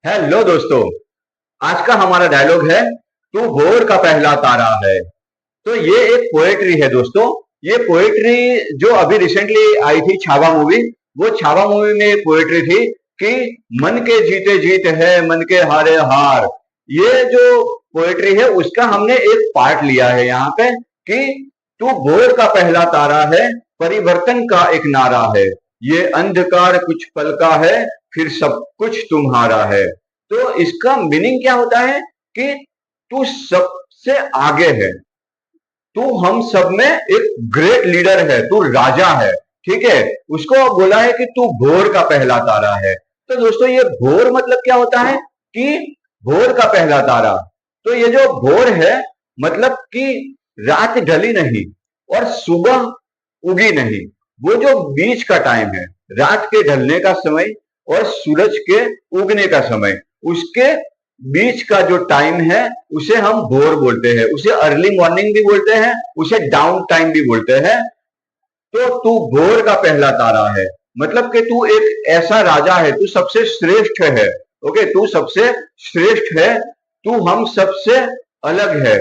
Hello दोस्तों। आज का हमारा डायलॉग है, तू भोर का पहला तारा है। तो ये एक पोएट्री है दोस्तों। ये पोएट्री जो अभी रिसेंटली आई थी छावा मूवी, वो छावा मूवी में एक पोएट्री थी कि मन के जीते जीत है, मन के हारे हार। ये जो पोएट्री है उसका हमने एक पार्ट लिया है यहाँ पे कि तू भोर का पहला तारा है, परिवर्तन का एक नारा है। ये अंधकार कुछ पल का है, फिर सब कुछ तुम्हारा है। तो इसका मीनिंग क्या होता है कि तू सबसे आगे है, तू हम सब में एक ग्रेट लीडर है, तू राजा है। ठीक है, उसको बोला है कि तू भोर का पहला तारा है। तो दोस्तों ये भोर मतलब क्या होता है कि भोर का पहला तारा। तो ये जो भोर है मतलब कि रात ढली नहीं और सुबह उगी नहीं, वो जो बीच का टाइम है, रात के ढलने का समय और सूरज के उगने का समय, उसके बीच का जो टाइम है उसे हम भोर बोलते हैं। उसे अर्ली मॉर्निंग भी बोलते हैं, उसे डाउन टाइम भी बोलते हैं। तो तू भोर का पहला तारा है मतलब कि तू एक ऐसा राजा है, तू सबसे श्रेष्ठ है। ओके, तू सबसे श्रेष्ठ है, तू हम सबसे अलग है।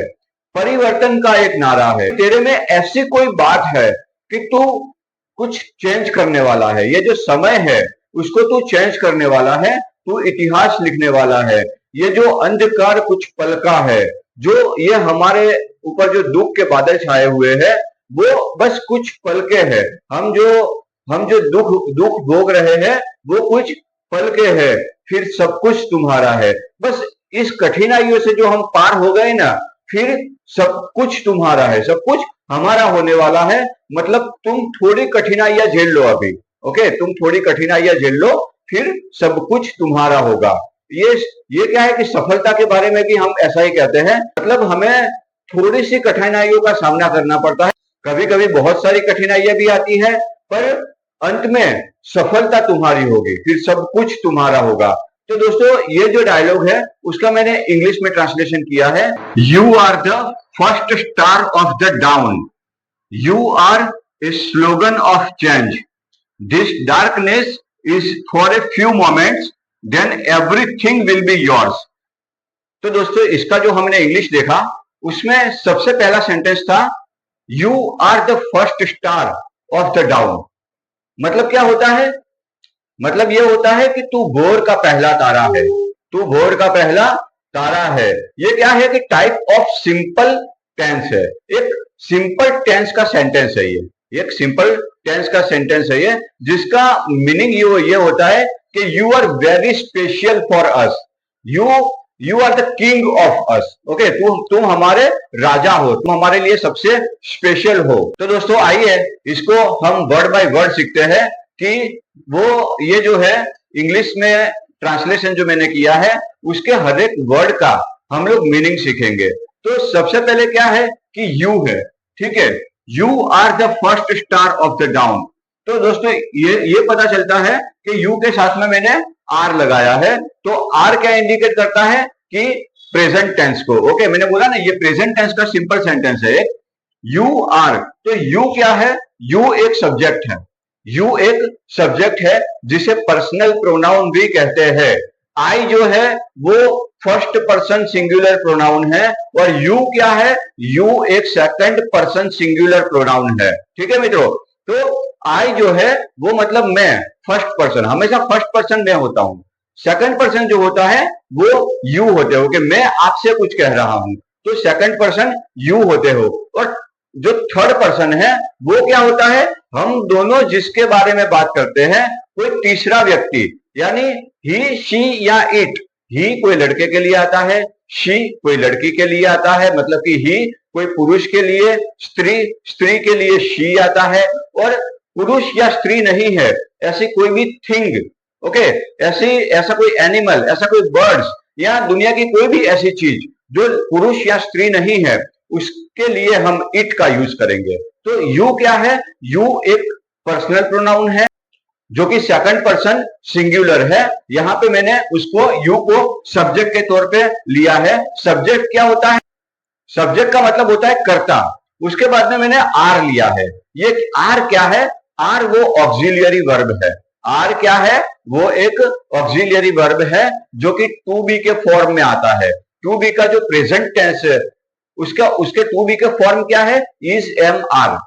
परिवर्तन का एक नारा है, तेरे में ऐसी कोई बात है कि तू कुछ चेंज करने वाला है। ये जो समय है उसको तू चेंज करने वाला है, तू इतिहास लिखने वाला है। ये जो अंधकार कुछ पल का है, जो ये हमारे ऊपर जो दुख के बादल छाए हुए हैं, वो बस कुछ पल के हैं। हम जो दुख दुख भोग रहे हैं वो कुछ पल के हैं, फिर सब कुछ तुम्हारा है। बस इस कठिनाइयों से जो हम पार हो गए ना, फिर सब कुछ तुम्हारा है, सब कुछ हमारा होने वाला है। मतलब तुम थोड़ी कठिनाइयां झेल लो अभी। ओके, तुम थोड़ी कठिनाइयां झेल लो, फिर सब कुछ तुम्हारा होगा। ये ये क्या है कि सफलता के बारे में भी हम ऐसा ही कहते हैं। मतलब हमें थोड़ी सी कठिनाइयों का सामना करना पड़ता है, कभी कभी बहुत सारी कठिनाइयां भी आती है, पर अंत में सफलता तुम्हारी होगी, फिर सब कुछ तुम्हारा होगा। तो दोस्तों ये जो डायलॉग है उसका मैंने इंग्लिश में ट्रांसलेशन किया है। You are the first star of the dawn, you are a slogan of change, this darkness is for a few moments, then everything will be yours. तो दोस्तों इसका जो हमने इंग्लिश देखा उसमें सबसे पहला सेंटेंस था, you are the first star of the dawn. मतलब क्या होता है? मतलब ये होता है कि तू भोर का पहला तारा है, तू भोर का पहला तारा है। ये क्या है कि टाइप ऑफ सिंपल टेंस है, एक सिंपल टेंस का सेंटेंस है ये एक सिंपल टेंस का सेंटेंस है ये, जिसका मीनिंग ये होता है कि you are very special for us, you you are the king of us. Okay, तुम हमारे राजा हो, तुम हमारे लिए सबसे स्पेशल हो। तो दोस्तों आइए इसको हम वर्ड बाय वर्ड सीखते हैं कि वो ये जो है इंग्लिश में ट्रांसलेशन जो मैंने किया है उसके हर एक वर्ड का हम लोग मीनिंग सीखेंगे। तो सबसे पहले क्या है कि यू है। ठीक है, you are the first star of the dawn. तो दोस्तों ये पता चलता है कि यू के साथ में मैंने आर लगाया है। तो आर क्या इंडिकेट करता है कि प्रेजेंट टेंस को। ओके, मैंने बोला ना ये प्रेजेंट टेंस का सिंपल सेंटेंस है यू आर। तो यू क्या है? यू एक सब्जेक्ट है, यू एक सब्जेक्ट है जिसे पर्सनल प्रोनाउन भी कहते हैं। आई जो है वो फर्स्ट पर्सन सिंगुलर प्रोनाउन है, और यू क्या है? यू एक सेकंड पर्सन सिंगुलर प्रोनाउन है। ठीक है मित्रों, तो आई जो है वो मतलब मैं, फर्स्ट पर्सन, हमेशा फर्स्ट पर्सन मैं होता हूं। सेकंड पर्सन जो होता है वो यू होते हो कि मैं आपसे कुछ कह रहा हूं, तो सेकंड पर्सन यू होते हो। और जो थर्ड पर्सन है वो क्या होता है? हम दोनों जिसके बारे में बात करते हैं, कोई तीसरा व्यक्ति, यानी ही शी या इट। ही कोई लड़के के लिए आता है, शी कोई लड़की के लिए आता है, मतलब कि ही कोई पुरुष के लिए, स्त्री के लिए शी आता है, और पुरुष या स्त्री नहीं है ऐसी कोई भी थिंग। ओके, ऐसा कोई एनिमल, ऐसा कोई बर्ड्स, या दुनिया की कोई भी ऐसी चीज जो पुरुष या स्त्री नहीं है, उसके लिए हम इट का यूज करेंगे। तो यू क्या है? यू एक पर्सनल प्रोनाउन है जो कि सेकंड पर्सन सिंगुलर है। यहां पे मैंने उसको यू को सब्जेक्ट के तौर पे लिया है। सब्जेक्ट क्या होता है? सब्जेक्ट का मतलब होता है कर्ता। उसके बाद में मैंने आर लिया है। ये आर क्या है? आर वो ऑक्सिलियरी वर्ब है। आर क्या है? वो एक ऑक्सिलियरी वर्ब है जो कि टू बी के फॉर्म में आता है। टू बी का जो प्रेजेंट टेंस है उसके टू बी के फॉर्म क्या है? Is, M, are.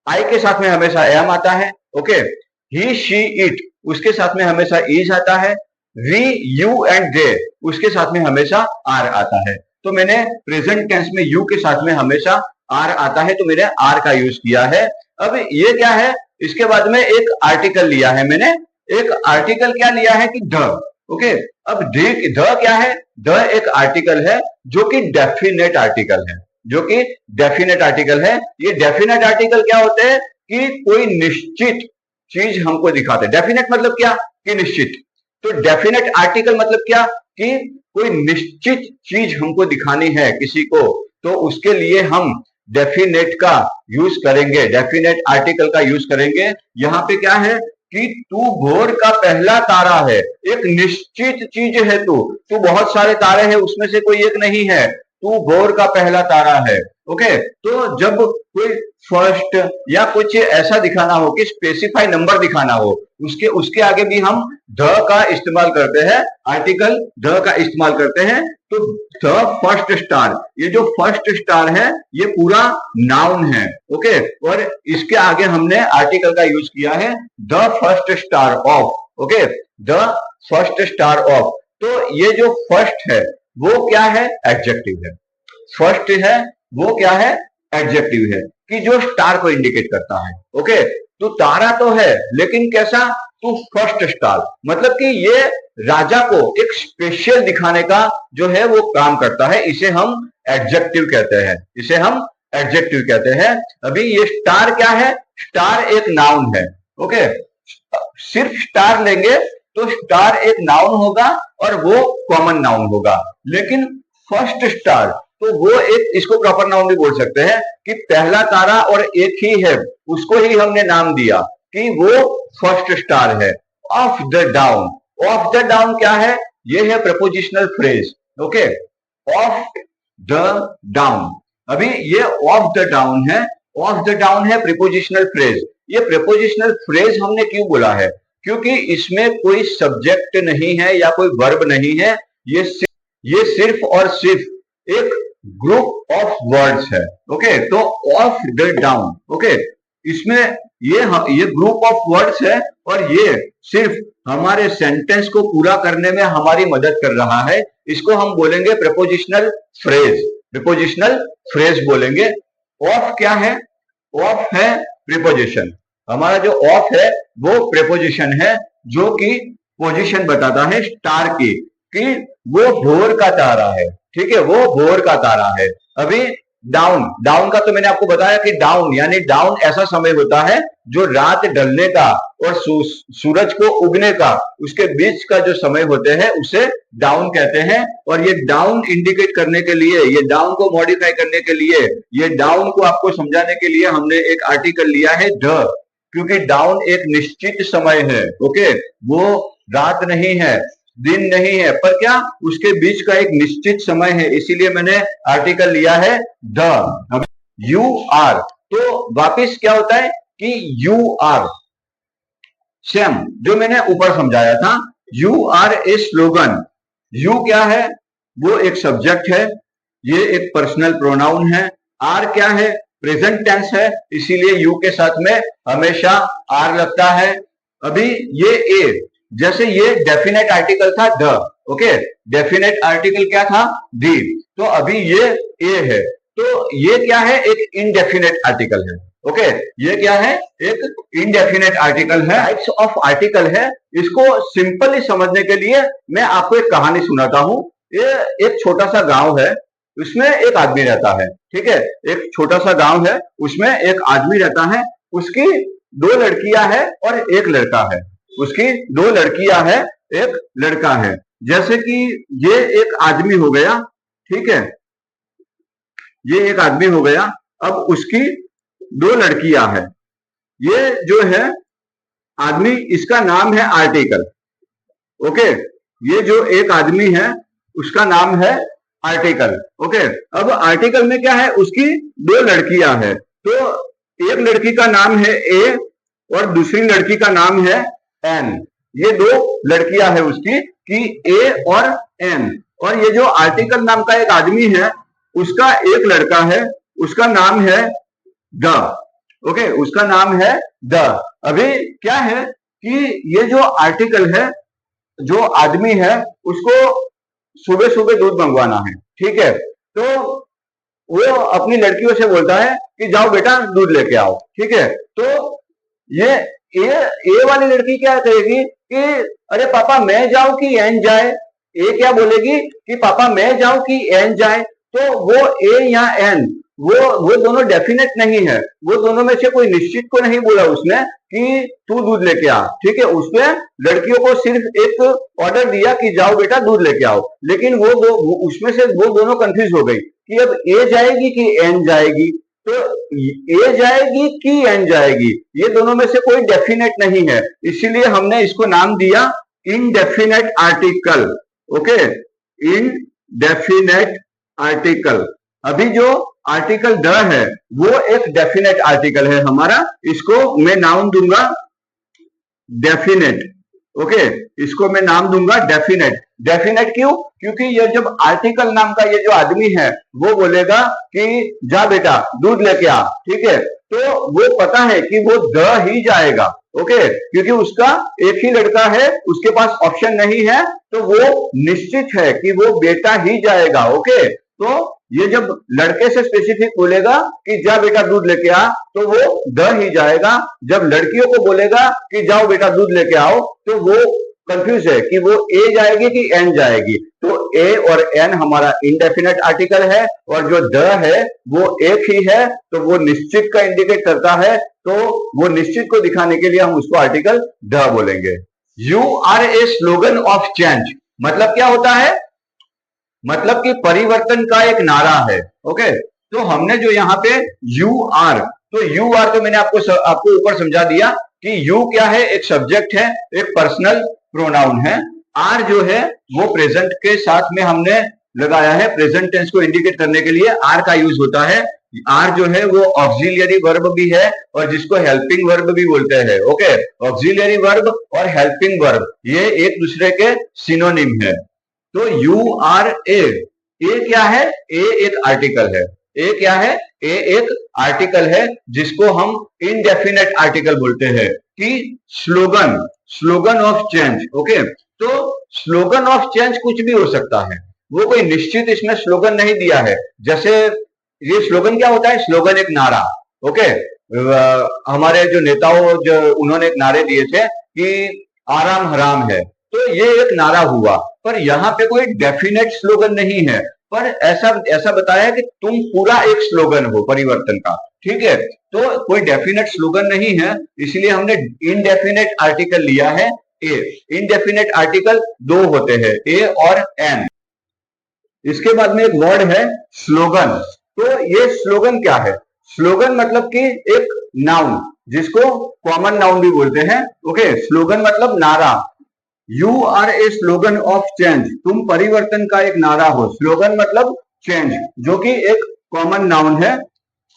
आई के साथ में हमेशा एम आता है। ओके, ही, शी, इट उसके साथ में हमेशा इज आता है। वी, यू एंड दे उसके साथ में हमेशा आर आता है। तो मैंने प्रेजेंट टेंस में यू के साथ में हमेशा आर आता है, तो मैंने आर का यूज किया है। अब ये क्या है? इसके बाद में एक आर्टिकल लिया है मैंने। एक आर्टिकल क्या लिया है कि द। ओके, अब द क्या है? द एक आर्टिकल है जो कि डेफिनेट आर्टिकल है, जो कि डेफिनेट आर्टिकल है। ये डेफिनेट आर्टिकल क्या होते हैं कि कोई निश्चित चीज हमको दिखाते हैं। डेफिनेट मतलब क्या? कि निश्चित। तो डेफिनेट आर्टिकल मतलब क्या? कि कोई निश्चित चीज हमको दिखानी है किसी को, तो उसके लिए हम डेफिनेट का यूज करेंगे, डेफिनेट आर्टिकल का यूज करेंगे। यहां पे क्या है कि तू भोर का पहला तारा है। एक निश्चित चीज है तू बहुत सारे तारे हैं उसमें से कोई एक नहीं है, तू भोर का पहला तारा है। ओके, तो जब कोई फर्स्ट या कुछ ऐसा दिखाना हो कि स्पेसिफाई नंबर दिखाना हो, उसके उसके आगे भी हम द का इस्तेमाल करते हैं, आर्टिकल द का इस्तेमाल करते हैं। तो द फर्स्ट स्टार, ये जो फर्स्ट स्टार है ये पूरा नाउन है। ओके, और इसके आगे हमने आर्टिकल का यूज किया है the first star of. Okay, the first star of. तो ये जो फर्स्ट है वो क्या है? एडजेक्टिव है। फर्स्ट है वो क्या है? एडजेक्टिव है कि जो स्टार को इंडिकेट करता है। ओके, तो तारा तो है लेकिन कैसा? तो फर्स्ट स्टार मतलब कि ये राजा को एक स्पेशल दिखाने का जो है वो काम करता है। इसे हम एडजेक्टिव कहते हैं, इसे हम एडजेक्टिव कहते हैं। अभी ये स्टार क्या है? स्टार एक नाउन है। ओके, सिर्फ स्टार लेंगे तो स्टार एक नाउन होगा और वो कॉमन नाउन होगा। लेकिन फर्स्ट स्टार तो वो एक, इसको प्रॉपर नाउन भी बोल सकते हैं कि पहला तारा और एक ही है, उसको ही हमने नाम दिया कि वो फर्स्ट स्टार है। Of the down, of the down क्या है? ये है prepositional phrase. Okay, of the down. अभी ये ऑफ द डाउन है, ऑफ द डाउन है प्रीपोजिशनल फ्रेज। ये प्रीपोजिशनल फ्रेज हमने क्यों बोला है? क्योंकि इसमें कोई सब्जेक्ट नहीं है या कोई वर्ब नहीं है, ये सिर्फ और सिर्फ एक ग्रुप ऑफ वर्ड्स है। ओके, तो ऑफ द डाउन, ओके, इसमें ये ग्रुप ऑफ वर्ड्स है और ये सिर्फ हमारे सेंटेंस को पूरा करने में हमारी मदद कर रहा है। इसको हम बोलेंगे प्रीपोजिशनल फ्रेज, प्रीपोजिशनल फ्रेज बोलेंगे। ऑफ क्या है? ऑफ है प्रीपोजिशन। हमारा जो ऑफ है वो प्रीपोजिशन है जो कि पोजीशन बताता है स्टार की, कि वो भोर का तारा है। ठीक है, वो भोर का तारा है। अभी डाउन, डाउन का तो मैंने आपको बताया कि डाउन यानी डाउन ऐसा समय होता है जो रात ढलने का और सूरज को उगने का, उसके बीच का जो समय होते हैं उसे डाउन कहते हैं। और ये डाउन इंडिकेट करने के लिए, ये डाउन को मॉडिफाई करने के लिए, ये डाउन को आपको समझाने के लिए हमने एक आर्टिकल लिया है द, क्योंकि डाउन एक निश्चित समय है। ओके, वो रात नहीं है, दिन नहीं है, पर क्या उसके बीच का एक निश्चित समय है, इसीलिए मैंने आर्टिकल लिया है द। यू आर, तो वापिस क्या होता है कि यू आर, सेम जो मैंने ऊपर समझाया था, you are a slogan. You क्या है? वो एक सब्जेक्ट है, ये एक पर्सनल प्रोनाउन है। आर क्या है? प्रेजेंट टेंस है, इसीलिए यू के साथ में हमेशा आर लगता है। अभी ये ए, जैसे ये डेफिनेट आर्टिकल था द, ओके, डेफिनेट आर्टिकल क्या था? दी। तो अभी ये ए है, तो ये क्या है? एक इनडेफिनेट आर्टिकल है। ओके, ये क्या है? एक इनडेफिनेट आर्टिकल है, टाइप्स ऑफ आर्टिकल है। इसको सिंपली समझने के लिए मैं आपको एक कहानी सुनाता हूं। ये एक छोटा सा गांव है, उसमें एक आदमी रहता है। ठीक है, एक छोटा सा गांव है, उसमें एक आदमी रहता है, उसकी दो लड़कियां हैं और एक लड़का है। उसकी दो लड़कियां हैं, एक लड़का है। जैसे कि ये एक आदमी हो गया, ठीक है, ये एक आदमी हो गया। अब उसकी दो लड़कियां हैं। ये जो है आदमी, इसका नाम है आर्टिकल। ओके, ये जो एक आदमी है उसका नाम है आर्टिकल। ओके, अब आर्टिकल में क्या है? उसकी दो लड़कियां हैं, तो एक लड़की का नाम है ए और दूसरी लड़की का नाम है एन। ये दो लड़कियां हैं उसकी, कि ए और एन, और ये जो आर्टिकल नाम का एक आदमी है उसका एक लड़का है, उसका नाम है द। ओके, उसका नाम है द। अभी क्या है कि ये जो आर्टिकल है, जो आदमी है उसको सुबह सुबह दूध मंगवाना है, ठीक है। तो वो अपनी लड़कियों से बोलता है कि जाओ बेटा दूध लेके आओ, ठीक है। तो ये ए वाली लड़की क्या कहेगी कि अरे पापा मैं जाऊं कि एन जाए। ए क्या बोलेगी कि पापा मैं जाऊं कि एन जाए। तो वो ए या एन, वो दोनों डेफिनेट नहीं है, वो दोनों में से कोई निश्चित को नहीं बोला उसने कि तू दूध लेके आ, ठीक है। उसने लड़कियों को सिर्फ एक ऑर्डर दिया कि जाओ बेटा दूध लेके आओ, लेकिन उसमें से वो दोनों कंफ्यूज हो गई कि अब ए जाएगी कि एन जाएगी। तो ए जाएगी कि एन जाएगी, ये दोनों में से कोई डेफिनेट नहीं है, इसीलिए हमने इसको नाम दिया indefinite article. Okay, indefinite article. अभी जो आर्टिकल द है वो एक डेफिनेट आर्टिकल है हमारा, इसको मैं नाम दूंगा डेफिनेट। ओके, इसको मैं नाम दूंगा डेफिनेट। डेफिनेट क्यों? क्योंकि ये जब आर्टिकल नाम का ये जो आदमी है वो बोलेगा कि जा बेटा दूध लेके आ, ठीक है, तो वो पता है कि वो द ही जाएगा। ओके, क्योंकि उसका एक ही लड़का है, उसके पास ऑप्शन नहीं है, तो वो निश्चित है कि वो बेटा ही जाएगा। ओके, तो ये जब लड़के से स्पेसिफिक बोलेगा कि जा बेटा दूध लेके आ, तो वो द ही जाएगा। जब लड़कियों को बोलेगा कि जाओ बेटा दूध लेके आओ, तो वो कंफ्यूज है कि वो ए जाएगी कि एन जाएगी। तो ए और एन हमारा इनडेफिनेट आर्टिकल है, और जो द है वो एक ही है, तो वो निश्चित का इंडिकेट करता है, तो वो निश्चित को दिखाने के लिए हम उसको आर्टिकल द बोलेंगे। You are a slogan of change, मतलब क्या होता है? मतलब कि परिवर्तन का एक नारा है। ओके, तो हमने जो यहाँ पे यू आर, तो यू आर तो मैंने आपको ऊपर समझा दिया कि यू क्या है, एक सब्जेक्ट है, एक पर्सनल प्रोनाउन है। आर जो है वो प्रेजेंट के साथ में हमने लगाया है, प्रेजेंट टेंस को इंडिकेट करने के लिए आर का यूज होता है। आर जो है वो ऑक्सिलियरी वर्ब भी है, और जिसको हेल्पिंग वर्ब भी बोलते हैं। ओके, ऑक्सिलियरी वर्ब और हेल्पिंग वर्ब ये एक दूसरे के सिनोनिम है। तो यू आर ए क्या है? ए एक आर्टिकल है। ए क्या है? ए एक आर्टिकल है जिसको हम इनडेफिनेट आर्टिकल बोलते हैं, कि स्लोगन ऑफ चेंज। ओके, तो स्लोगन ऑफ चेंज कुछ भी हो सकता है, वो कोई निश्चित इसमें स्लोगन नहीं दिया है। जैसे ये स्लोगन क्या होता है? स्लोगन एक नारा। ओके, हमारे जो नेताओं जो उन्होंने एक नारे दिए थे कि आराम हराम है, तो ये एक नारा हुआ, पर यहाँ पे कोई डेफिनेट स्लोगन नहीं है, पर ऐसा बताया कि तुम पूरा एक स्लोगन हो परिवर्तन का, ठीक है। तो कोई डेफिनेट स्लोगन नहीं है, इसलिए हमने इनडेफिनेट आर्टिकल लिया है ए। इनडेफिनेट आर्टिकल दो होते हैं, ए और एन। इसके बाद में एक वर्ड है स्लोगन। तो ये स्लोगन क्या है? स्लोगन मतलब कि एक नाउन, जिसको कॉमन नाउन भी बोलते हैं। ओके, स्लोगन मतलब नारा। You are a slogan of change, तुम परिवर्तन का एक नारा हो। स्लोगन मतलब चेंज, जो कि एक कॉमन नाउन है।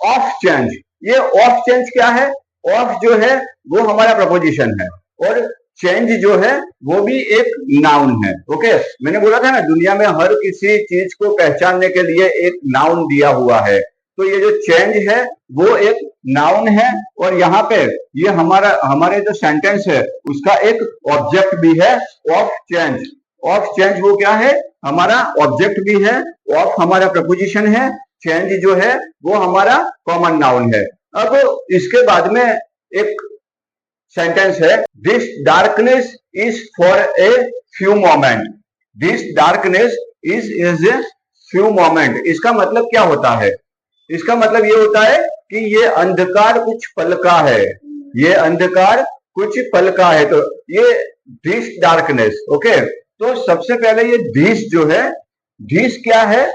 ऑफ चेंज, ये ऑफ चेंज क्या है? ऑफ जो है वो हमारा प्रपोजिशन है, और चेंज जो है वो भी एक नाउन है। ओके, मैंने बोला था ना दुनिया में हर किसी चीज को पहचानने के लिए एक नाउन दिया हुआ है, तो ये जो चेंज है वो एक नाउन है, और यहाँ पे ये हमारे जो सेंटेंस है उसका एक ऑब्जेक्ट भी है, ऑफ चेंज। ऑफ चेंज वो क्या है? हमारा ऑब्जेक्ट भी है, ऑफ हमारा प्रपोजिशन है, चेंज जो है वो हमारा कॉमन नाउन है। अब इसके बाद में एक सेंटेंस है, this darkness is for a few moment. This darkness is a few moment. इसका मतलब क्या होता है? इसका मतलब ये होता है कि ये अंधकार कुछ पल का है, ये अंधकार कुछ पल का है। तो ये दिस डार्कनेस। ओके, तो सबसे पहले ये दिस जो है, दिस क्या है?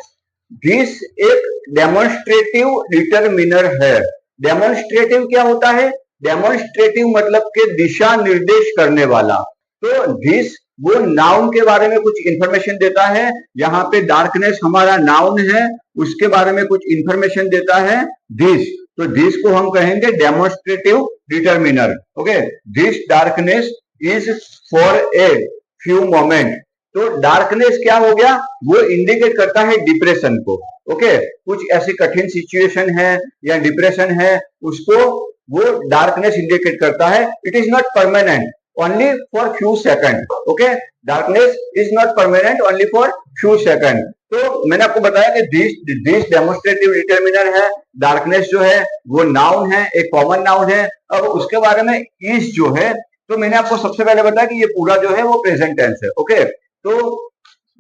दिस एक डेमोन्स्ट्रेटिव डिटरमिनर है। डेमोन्स्ट्रेटिव क्या होता है? डेमोन्स्ट्रेटिव मतलब के दिशा निर्देश करने वाला। तो दिस वो नाउन के बारे में कुछ इंफॉर्मेशन देता है। यहाँ पे डार्कनेस हमारा नाउन है, उसके बारे में कुछ इंफॉर्मेशन देता है दिस, तो दिस को हम कहेंगे demonstrative determiner. Okay, this darkness is for a few moment. तो डार्कनेस क्या हो गया, वो इंडिकेट करता है डिप्रेशन को। ओके, कुछ ऐसी कठिन सिचुएशन है या डिप्रेशन है, उसको वो डार्कनेस इंडिकेट करता है। It is not permanent, only for few second. Okay, darkness is not permanent, only for few second. तो मैंने आपको बताया कि दिस डेमोन्स्ट्रेटिव डिटर्मिनर है। डार्कनेस जो है वो नाउन है, एक कॉमन नाउन है। अब उसके बारे में इज जो है, तो मैंने आपको सबसे पहले बताया कि ये पूरा जो है वो प्रेजेंट टेंस है। ओके, तो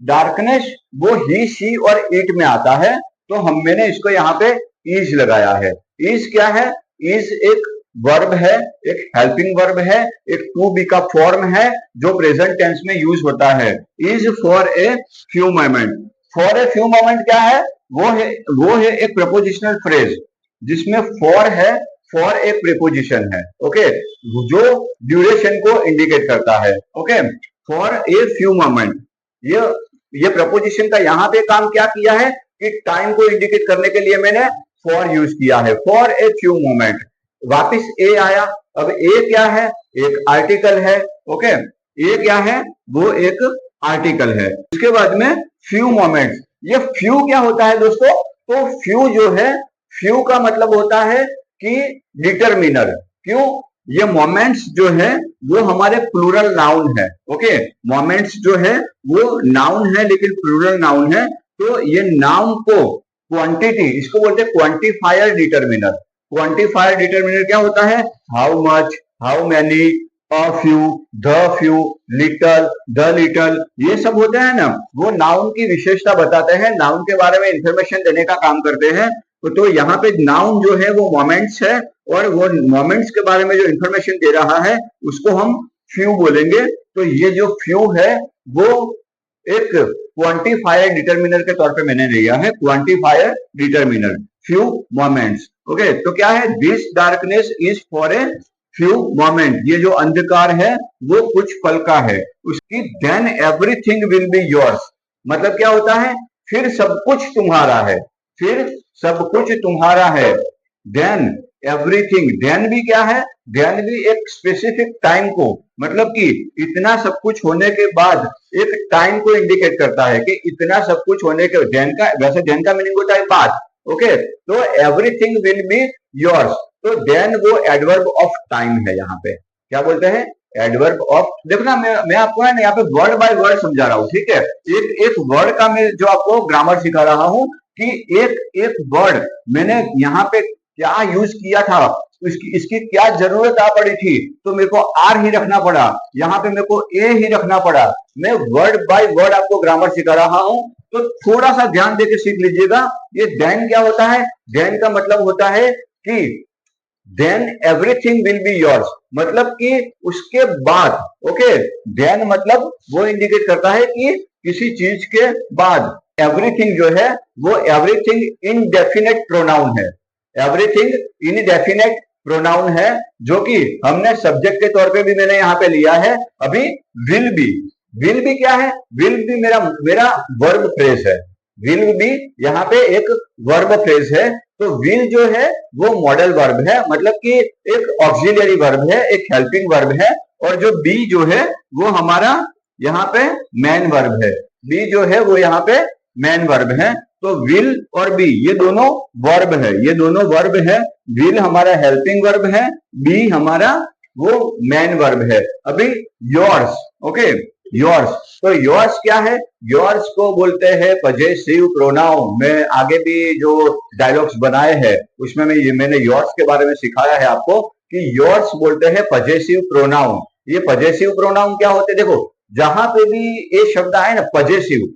डार्कनेस वो ही सी और इट में आता है, तो मैंने इसको यहाँ पे इज लगाया है। इज क्या है, इज एक वर्ब है, एक हेल्पिंग वर्ब है, एक टू बी का फॉर्म है जो प्रेजेंट टेंस में यूज होता है। Is for a few moment. For a few moment क्या है, वो है एक प्रपोजिशनल फ्रेज जिसमें फॉर है, फॉर एक प्रीपोजिशन है। ओके, जो ड्यूरेशन को इंडिकेट करता है। Okay, for a few moment, ये प्रपोजिशन का यहाँ पे काम क्या किया है कि टाइम को इंडिकेट करने के लिए मैंने फॉर यूज किया है, फॉर ए फ्यू मोमेंट। वापिस ए आया। अब ए क्या है, एक आर्टिकल है। ओके, ए क्या है, वो एक आर्टिकल है। उसके बाद में फ्यू मोमेंट्स। ये फ्यू क्या होता है दोस्तों, तो फ्यू जो है, फ्यू का मतलब होता है कि डिटरमिनर। क्यों, ये मोमेंट्स जो है वो हमारे प्लूरल नाउन है। ओके, मोमेंट्स जो है वो नाउन है लेकिन प्लूरल नाउन है। तो ये नाउन को क्वांटिटी, इसको बोलते हैं क्वांटिफायर डिटरमिनर। क्वांटिफायर डिटरमिनर क्या होता है, how much, how many, a few, the few, little, the little, ये सब होते हैं ना, वो नाउन की विशेषता बताते हैं, नाउन के बारे में इंफॉर्मेशन देने का काम करते हैं। तो यहाँ पे नाउन जो है वो मोमेंट्स है, और वो मोमेंट्स के बारे में जो इंफॉर्मेशन दे रहा है उसको हम फ्यू बोलेंगे। तो ये जो फ्यू है वो एक क्वांटिफायर डिटरमिनर के तौर पे मैंने लिया है, quantifier determiner, few moments. Okay, तो क्या है, this darkness is for a few moment. ये जो अंधकार है वो कुछ पल का है। उसकी then everything will be yours, मतलब क्या होता है, फिर सब कुछ तुम्हारा है, फिर सब कुछ तुम्हारा है। देन एवरीथिंग, देन भी क्या है, देन भी एक स्पेसिफिक टाइम को, मतलब कि इतना सब कुछ होने के बाद एक टाइम को इंडिकेट करता है कि इतना सब कुछ होने के, देन का वैसे देन का मीनिंग होता है बाद। ओके, तो एवरीथिंग विल बी योर्स, तो देन वो एडवर्ब ऑफ टाइम है। यहाँ पे क्या बोलते हैं, एडवर्ब ऑफ। देखो ना, मैं आपको है ना यहाँ पे वर्ड बाय वर्ड समझा रहा हूँ। ठीक है, एक एक वर्ड का मैं जो आपको ग्रामर सिखा रहा हूँ कि एक एक वर्ड मैंने यहाँ पे क्या यूज किया था, इसकी क्या जरूरत आ पड़ी थी, तो मेरे को आर ही रखना पड़ा, यहाँ पे मेरे को ए ही रखना पड़ा। मैं वर्ड बाय वर्ड आपको ग्रामर सिखा रहा हूँ, तो थोड़ा सा ध्यान देके सीख लीजिएगा। ये देन क्या होता है, देन का मतलब होता है कि then everything will be yours, मतलब कि उसके बाद। ओके, देन मतलब वो इंडिकेट करता है कि किसी चीज के बाद। एवरीथिंग जो है वो एवरीथिंग इनडेफिनेट प्रोनाउन है, एवरीथिंग इनडेफिनेट प्रोनाउन है, जो कि हमने सब्जेक्ट के तौर पे भी मैंने यहाँ पे लिया है। अभी विल बी, विल बी क्या है, विल बी मेरा वर्ब फ्रेज है। विल बी यहाँ पे एक वर्ब फ्रेज है। तो विल जो है वो मॉडल वर्ब है, मतलब कि एक ऑक्सिलियरी वर्ब है, एक हेल्पिंग वर्ब है। और जो बी जो है वो हमारा यहाँ पे मेन वर्ब है। बी जो है वो यहाँ पे मेन वर्ब है। तो विल और बी ये दोनों वर्ब है, ये दोनों वर्ब है। विल हमारा हेल्पिंग वर्ब है, बी हमारा वो मेन वर्ब है। अभी योर्स, ओके, योर्स, तो योर्स क्या है, योर्स को बोलते हैं पजेसिव प्रोनाउन। मैं आगे भी जो डायलॉग्स बनाए हैं उसमें मैंने योर्स के बारे में सिखाया है आपको कि योर्स बोलते हैं पजेसिव प्रोनाउन। ये पजेसिव प्रोनाउन क्या होते हैं, देखो जहां पे भी ये शब्द आए ना पजेसिव,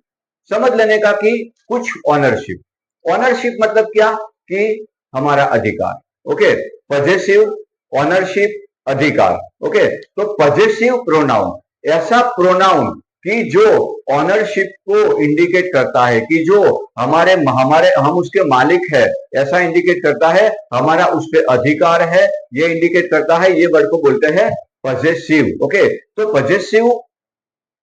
समझ लेने का कि कुछ ऑनरशिप। ऑनरशिप मतलब क्या, कि हमारा अधिकार। ओके, पजेसिव, ऑनरशिप, अधिकार। ओके, तो पजेसिव प्रोनाउन ऐसा प्रोनाउन कि जो ऑनरशिप को इंडिकेट करता है, कि जो हमारे हम उसके मालिक है ऐसा इंडिकेट करता है, हमारा उस पर अधिकार है ये इंडिकेट करता है, ये वर्ड को बोलते हैं पजेसिव। ओके, तो पजेसिव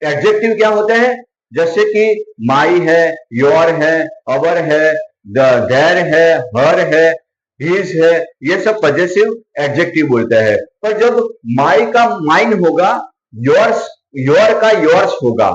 एडजेक्टिव क्या होते हैं, जैसे कि माई है, योर है, अवर है, देयर है, हर है, हिज है, ये सब पजेसिव एडजेक्टिव बोलते हैं। पर जब माई का माइन होगा योर्स, योर का योर्स होगा,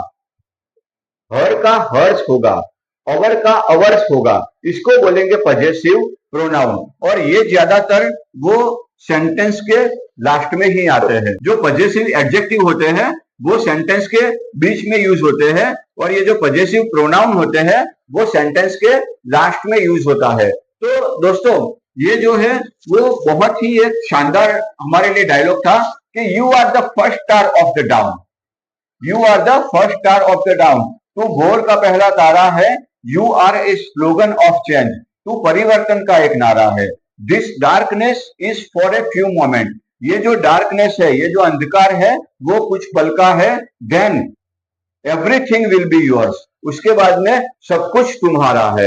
हर का हर्स होगा, अवर का अवर्स होगा, इसको बोलेंगे पजेसिव प्रोनाउन। और ये ज्यादातर वो सेंटेंस के लास्ट में ही आते हैं। जो पजेसिव एडजेक्टिव होते हैं वो सेंटेंस के बीच में यूज होते हैं, और ये जो पजेसिव प्रोनाउन होते हैं वो सेंटेंस के लास्ट में यूज होता है। तो दोस्तों ये जो है वो बहुत ही एक शानदार हमारे लिए डायलॉग था कि you are the first star of the dawn, you are the first star of the dawn. तू भोर का पहला तारा है। You are a slogan of change, तू परिवर्तन का एक नारा है। This darkness is for a few moment, ये जो डार्कनेस है, ये जो अंधकार है वो कुछ पल का है। Then everything will be yours, उसके बाद में सब कुछ तुम्हारा है।